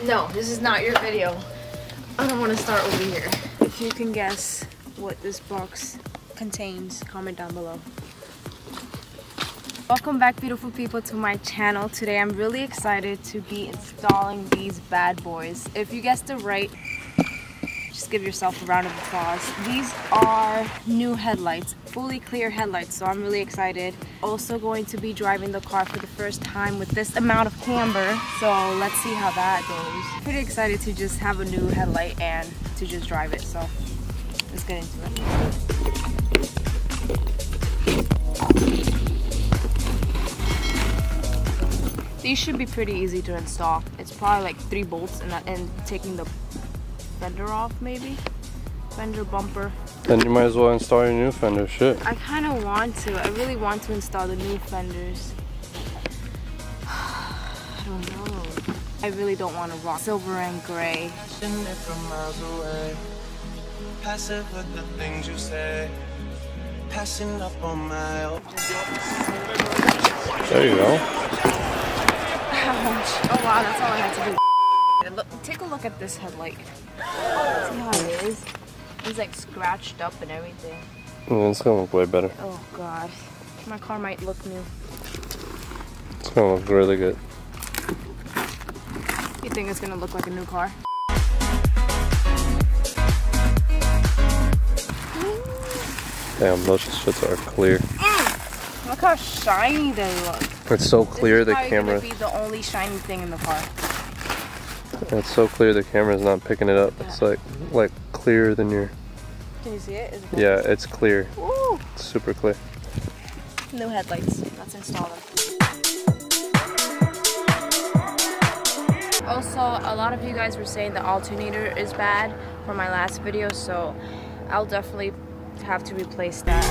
No, this is not your video. I don't want to start over here. If you can guess what this box contains, comment down below. Welcome back, beautiful people, to my channel. Today I'm really excited to be installing these bad boys. If you guessed it right, just give yourself a round of applause. These are new headlights, fully clear headlights, so I'm really excited. Also going to be driving the car for the first time with this amount of camber, so let's see how that goes. Pretty excited to just have a new headlight and to just drive it, so let's get into it. These should be pretty easy to install. It's probably like 3 bolts and taking the fender off, maybe? Fender, bumper. Then you might as well install your new fender, shit. I kind of want to. I really want to install the new fenders. I don't know. I really don't want to rock silver and gray. Passive with the things you say. Passing up on my. There you go. Oh wow, that's all I had to do. Look, take a look at this headlight. See how it is? It's like scratched up and everything. Yeah, it's gonna look way better. Oh god. My car might look new. It's gonna look really good. You think it's gonna look like a new car? Damn, those shits are clear. Look how shiny they look. It's so clear the camera. This is probably the only shiny thing in the car. It's so clear the camera's not picking it up. It's like clearer than your. Can you see it? Is it Yeah, it's clear. Woo! It's super clear. New headlights. Let's install them. Also, a lot of you guys were saying the alternator is bad for my last video, so I'll definitely have to replace that.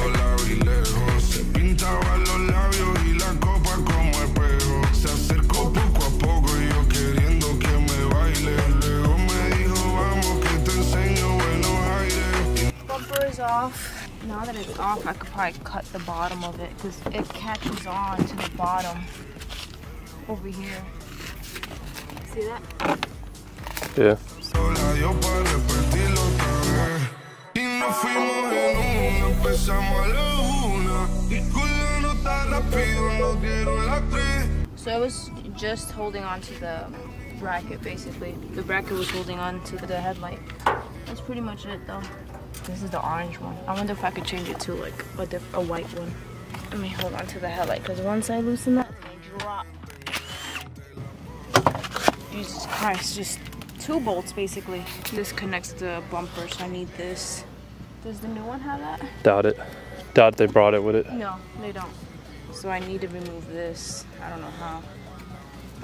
Bumper is off. Now that it's off, I could probably cut the bottom of it because it catches on to the bottom over here. See that? Yeah. So I was just holding on to the bracket, basically. The bracket was holding on to the headlight. That's pretty much it though. This is the orange one. I wonder if I could change it to like a white one. Let me hold on to the headlight because once I loosen that, it's gonna drop. Jesus Christ, just 2 bolts basically. This connects the bumper, so I need this. Does the new one have that? Doubt it. Doubt they brought it with it. No, they don't. So I need to remove this. I don't know how.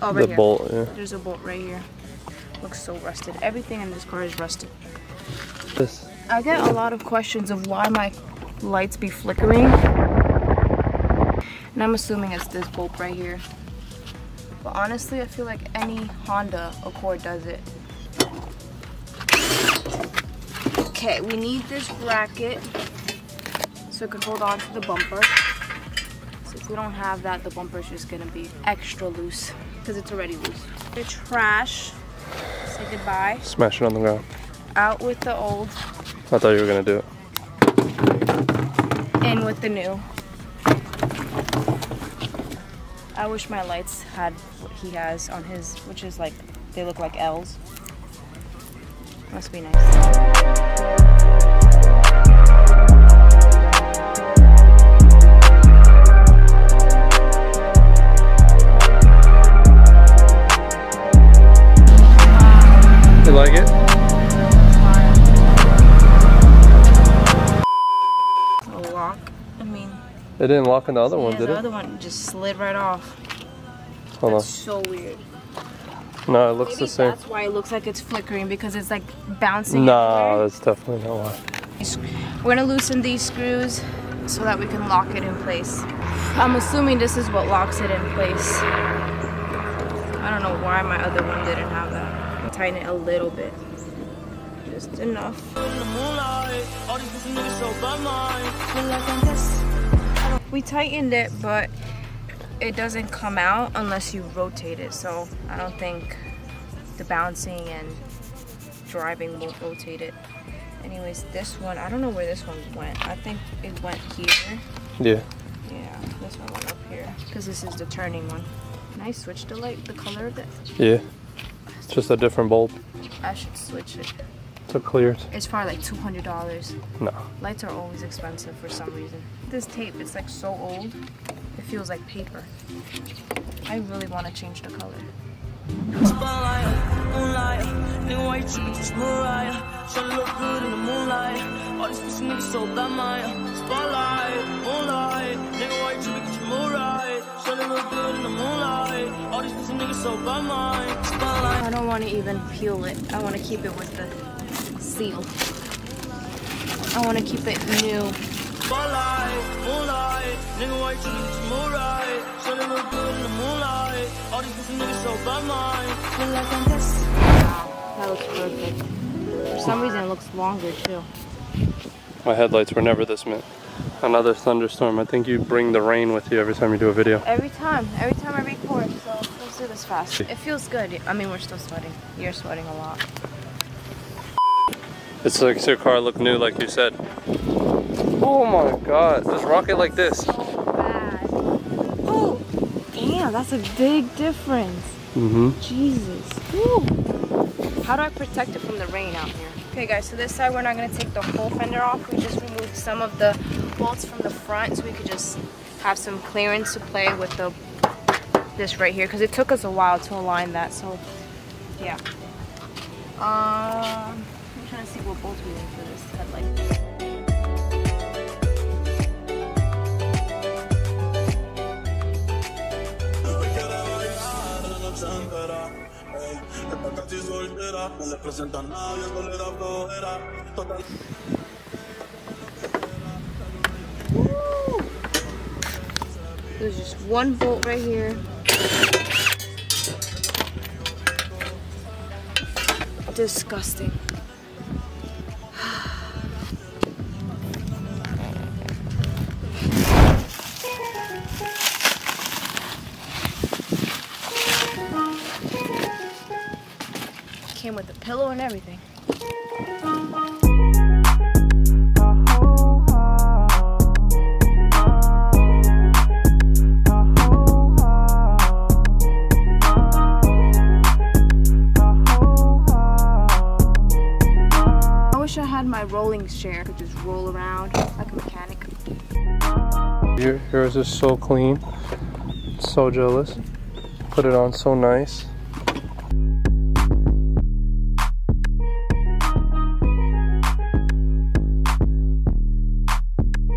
Oh, right here. The bolt, yeah. There's a bolt right here. Looks so rusted. Everything in this car is rusted. This. I get a lot of questions of why my lights be flickering. And I'm assuming it's this bolt right here. But honestly, I feel like any Honda Accord does it. Okay, we need this bracket so it can hold on to the bumper. So if we don't have that, the bumper is just gonna be extra loose because it's already loose. The trash, say goodbye. Smash it on the ground. Out with the old. I thought you were gonna do it. In with the new. I wish my lights had what he has on his, which is like, they look like L's. Must be nice. You like it? A lock. I mean, It didn't lock in the other one, did it? The other one just slid right off. Hold That's so weird. on. No, it looks Maybe the same. that's why it looks like it's flickering, because it's like bouncing. Nah, everywhere. that's definitely not why. We're gonna loosen these screws so that we can lock it in place. I'm assuming this is what locks it in place. I don't know why my other one didn't have that. Tighten it a little bit. Just enough. We tightened it, but it doesn't come out unless you rotate it, so I don't think the bouncing and driving won't rotate it. Anyways, this one, I don't know where this one went. I think it went here. Yeah. Yeah, this one went up here because this is the turning one. Can I switch the light, the color of this? Yeah. Just a different bulb. I should switch it. So clear. It's probably like $200. No. Lights are always expensive for some reason. This tape, it's like so old. It feels like paper. I really want to change the color. I don't want to even peel it. I want to keep it with the seal. I want to keep it new. Wow, that looks perfect. For some reason it looks longer too. My headlights were never this mint. Another thunderstorm. I think you bring the rain with you every time you do a video. Every time I record, so let's do this fast. It feels good. I mean, we're still sweating. You're sweating a lot. It's like your car look new, like you said. Oh my god, just rock it like this. So bad. Oh, damn, that's a big difference. Jesus. Woo. How do I protect it from the rain out here? Okay guys, so this side we're not gonna take the whole fender off. We just removed some of the bolts from the front so we could just have some clearance to play with this right here, because it took us a while to align that. So yeah. I'm trying to see what bolts we need for this headlight. There's just one bolt right here. Disgusting. Came with a pillow and everything. I wish I had my rolling chair. I could just roll around like a mechanic. Yours is so clean. So jealous. Put it on so nice.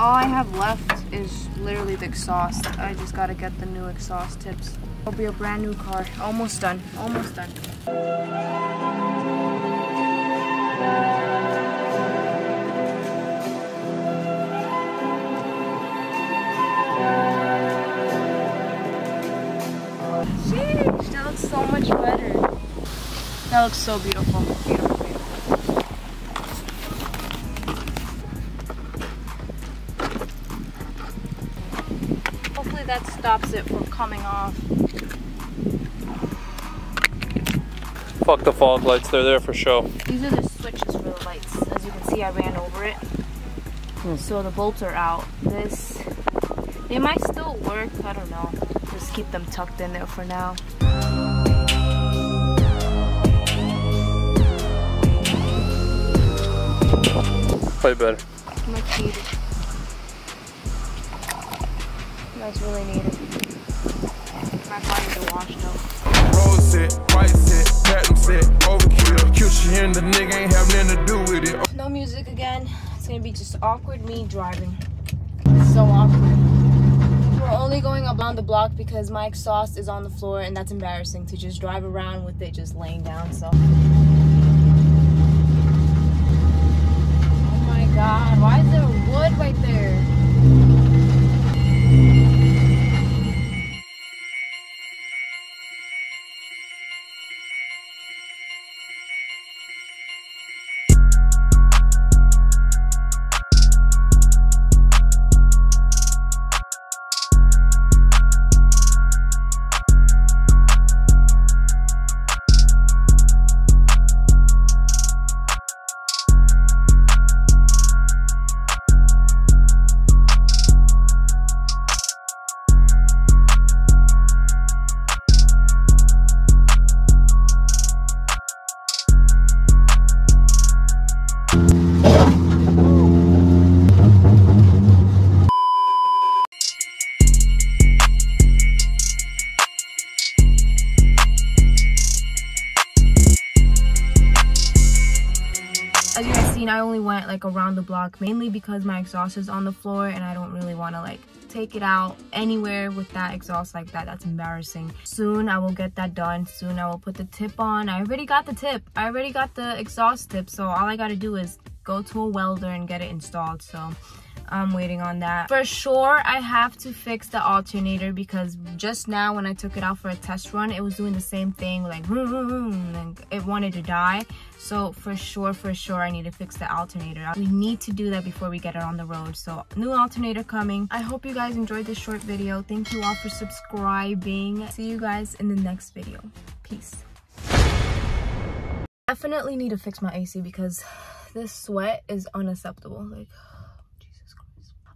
All I have left is literally the exhaust. I just gotta get the new exhaust tips. It'll be a brand new car. Almost done. Almost done. Sheesh, that looks so much better. That looks so beautiful. Beautiful, beautiful. Hopefully that stops it from coming off. Fuck the fog lights, they're there for show. These are the switches for the lights. As you can see, I ran over it. So the bolts are out. They might still work, I don't know. Just keep them tucked in there for now. Way better. Much needed. That's really needed. My body to wash though. Rose it, white it, platinum set, overkill. Cushy and the nigga ain't have nothing to do with it. No music again. It's gonna be just awkward me driving. It's so awkward. We're only going around the block because my exhaust is on the floor and that's embarrassing to just drive around with it just laying down, so. Oh my god, why is there wood right there? seen, I only went like around the block mainly because my exhaust is on the floor and I don't really want to like take it out anywhere with that exhaust like that. That's embarrassing. Soon I will get that done. Soon I will put the tip on. I already got the tip. I already got the exhaust tip, so all I gotta do is go to a welder and get it installed. So I'm waiting on that. For sure, I have to fix the alternator because just now when I took it out for a test run, it was doing the same thing, like and it wanted to die. So for sure, I need to fix the alternator. We need to do that before we get it on the road. So new alternator coming. I hope you guys enjoyed this short video. Thank you all for subscribing. See you guys in the next video. Peace. Definitely need to fix my AC because this sweat is unacceptable. Like,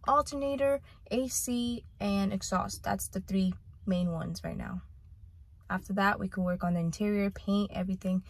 alternator, AC, and exhaust. That's the 3 main ones right now. After that, we can work on the interior, paint, everything.